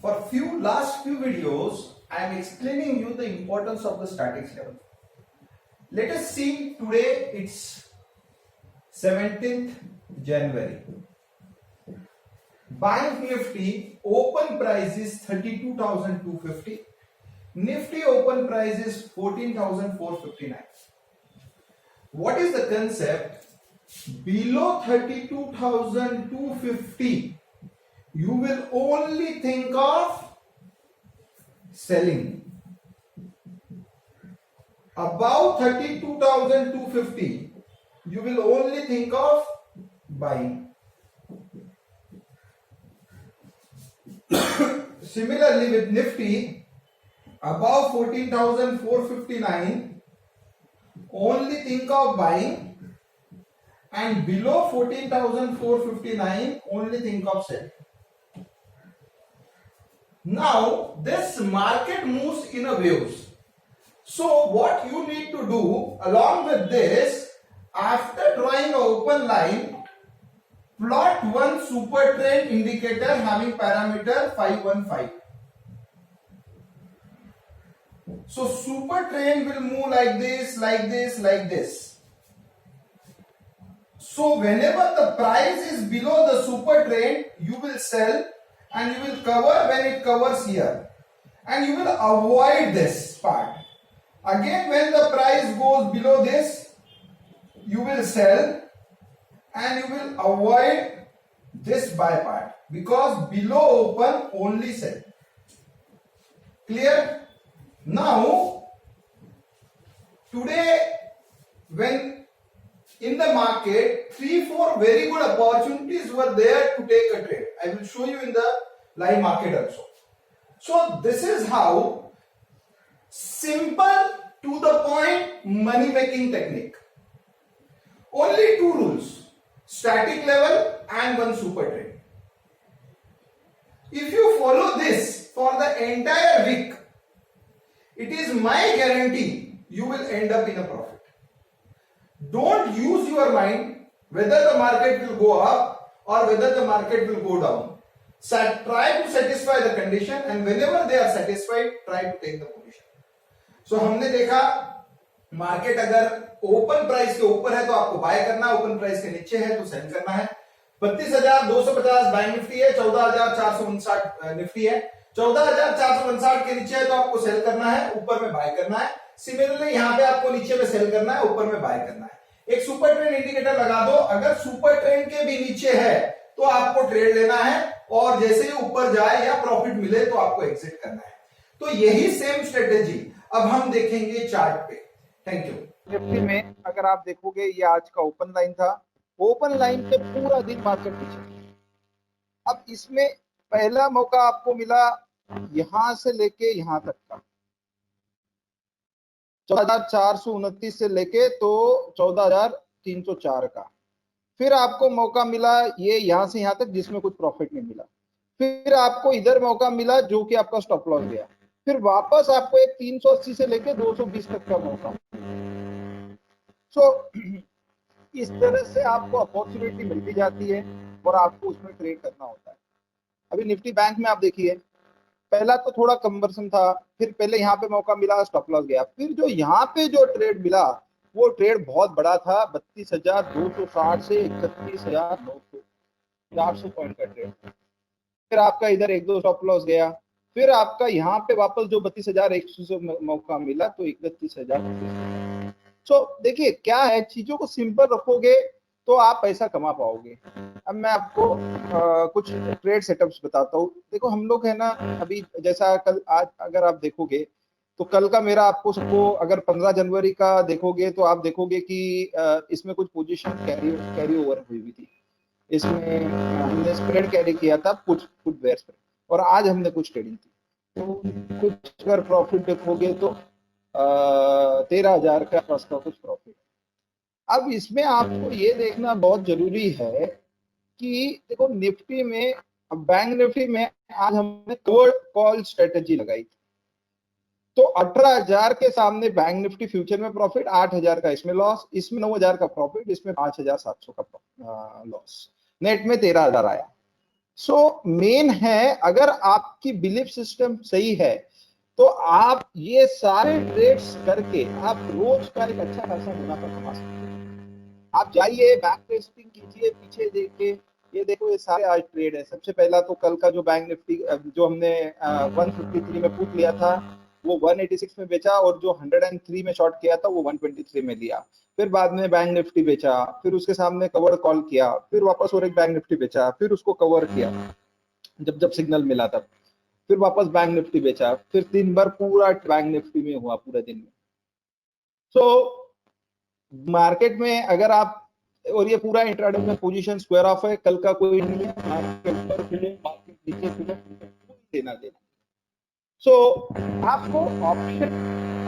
For last few videos, I am explaining you the importance of the statics level. Let us see today it's 17th January. Bank Nifty open price is 32,250. Nifty open price is 14,459. What is the concept? Below 32,250, you will only think of selling. Above 32,250, you will only think of buying. Similarly with Nifty, above 14,459, only think of buying, and below 14,459, only think of selling. Now, this market moves in a waves. So, what you need to do along with this, after drawing an open line, plot one super trend indicator having parameter 515. So, super trend will move like this, like this, like this. So, whenever the price is below the super trend, you will sell and you will cover when it covers here. And you will avoid this part. Again, when the price goes below this, you will sell and you will avoid this buy part, because below open only sell. Clear? Now, today when in the market 3-4 very good opportunities were there to take a trade. I will show you in the live market also. So this is how simple to the point money making technique. Only two rules: static level and one super trade. If you follow this for the entire week, it is my guarantee you will end up in a profit. Don't use your mind whether the market will go up or whether the market will go down. Try to satisfy the condition, and whenever they are satisfied, try to take the position. So हमने देखा market अगर open price के ऊपर है तो आपको bye करना है, ओपन प्राइस के नीचे है तो सेल करना है। 32,250 बैंक निफ्टी है, 14,459 निफ्टी है। 14,459 के नीचे है तो आपको सेल करना है, ऊपर में बाय करना है। सिमिलरली यहाँ पे आपको नीचे में सेल करना है, ऊपर में बाय करना है। एक सुपर ट्रेंड इंडिकेटर लगा दो, अगर सुपर ट्रेंड के भी नीचे है तो आपको ट्रेड लेना है, और जैसे ही ऊपर जाए या प्रॉफिट मिले तो आपको एग्जिट करना है। तो यही सेम स्ट्रेटेजी अब हम देखेंगे चार्ट पे। Thank you. निफ्टी में अगर आप देखोगे, ये आज का ओपन लाइन था, ओपन लाइन पे पूरा दिन मार्केट पीछे। अब इसमें पहला मौका आपको मिला यहां से लेके यहां तक का, 14,429 से लेके तो 14,304 का। फिर आपको मौका मिला ये यहां से यहां तक जिसमें कुछ प्रॉफिट नहीं मिला। फिर आपको इधर मौका मिला जो कि आपका स्टॉप लॉस गया। फिर वापस आपको एक 380 से लेके 220 तक का मौका। इस तरह से आपको अपॉर्चुनिटी मिलती जाती है और आपको उसमें ट्रेड करना होता है। अभी निफ्टी बैंक में आप देखिए, पहला तो थोड़ा कन्वर्सन था, फिर पहले यहाँ पे मौका मिला, स्टॉप लॉस गया। फिर जो यहाँ पे जो ट्रेड मिला वो ट्रेड बहुत बड़ा था, 32,260 से 31,900, 400 पॉइंट का ट्रेड। फिर आपका इधर 1-2 स्टॉप लॉस गया। फिर आपका यहाँ पे वापस जो 32,100 से मौका मिला तो 31,000। देखिए क्या है, चीजों को सिंपल रखोगे तो आप पैसा कमा पाओगे। अब मैं आपको कुछ ट्रेड सेटअप्स बताता हूँ। देखो हम लोग है ना, अभी जैसा कल आज अगर आप देखोगे तो कल का मेरा आपको सबको अगर 15 जनवरी का देखोगे तो आप देखोगे कि इसमें कुछ पोजीशन कैरी ओवर हुई थी। इसमें हमने स्प्रेड कैरी किया था, पुट बेयर स्प्रेड, और आज हमने कुछ ट्रेडिंग की। तो कुछ अगर प्रॉफिट देखोगे तो 13,000 का आसपास का कुछ प्रॉफिट। अब इसमें आपको ये देखना बहुत जरूरी है कि देखो निफ्टी में, बैंक निफ्टी में आज हमने कॉल स्ट्रेटेजी लगाई थी, तो 18,000 के सामने बैंक निफ्टी फ्यूचर में प्रॉफिट, 8,000 का इसमें लॉस, इसमें 9,000 का प्रॉफिट, इसमें 5,700 का लॉस, नेट में 13,000 आया। सो मेन है, अगर आपकी बिलीफ सिस्टम सही है तो आप ये सारे ट्रेड्स करके आप रोज का एक अच्छा खासा मुनाफा कमा सकते हैं। आप जाइए बैक टेस्टिंग कीजिए पीछे देख के, ये देखो ये सारे आज ट्रेड है। सबसे पहला तो कल का जो बैंक निफ्टी जो हमने 153 में पुट लिया था वो 186 में बेचा, और जो 103 में शॉर्ट किया था वो 123 में लिया। फिर बाद में बैंक निफ्टी बेचा, फिर उसके सामने कवर कॉल किया, फिर वापस और एक बैंक निफ्टी बेचा, फिर उसको कवर किया जब जब सिग्नल मिला तब, फिर वापस बैंक निफ्टी बेचा, फिर दिन भर पूरा बैंक निफ्टी में हुआ पूरे दिन में। सो मार्केट में अगर आप, और ये पूरा इंट्राडे में पोजीशन स्क्वायर ऑफ है, कल का कोई नहीं है, मार्केट ऊपर खुले मार्केट नीचे खुले, देना देना। सो आपको ऑप्शन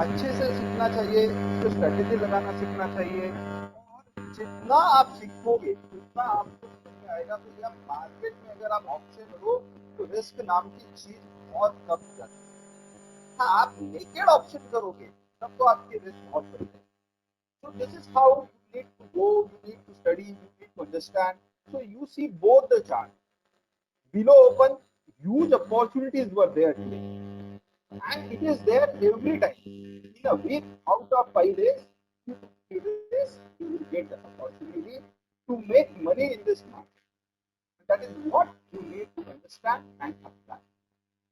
अच्छे से सीखना चाहिए, उसको स्ट्रेटेजी लगाना सीखना चाहिए, और जितना आप सीखोगे उतना आपको समझ में आएगा। तो या मार्केट में अगर आप ऑप्शन हो तो रिस्क नाम की चीज बहुत कम हो जाती है। हाँ, आप नेकेड ऑप्शन करोगे तब तो आपकी रिस्क बहुत बढ़ जाएगी। So this is how you need to go, you need to study, you need to understand. So you see both the chart. Below open, huge opportunities were there today. And it is there every time. In a week, out of 5 days, you will get the opportunity to make money in this market. That is what you need to understand and apply.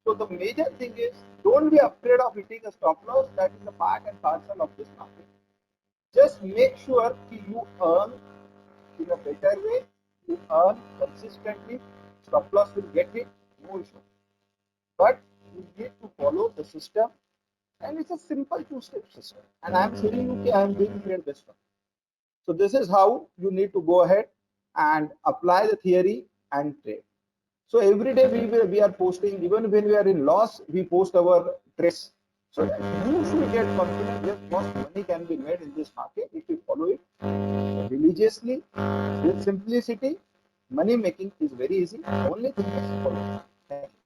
So the major thing is, don't be afraid of hitting a stop loss. That is the part and parcel of this market. Just make sure you earn in a better way, you earn consistently, stop loss will get hit, no issue. But you need to follow the system, and it's a simple two-step system. And I'm telling you that I am doing great best one. So this is how you need to go ahead and apply the theory and trade. So every day we are posting, even when we are in loss, we post our trades. So you should get confident that most money can be made in this market if you follow it religiously, with simplicity. Money making is very easy. Only thing is follow. Thank you.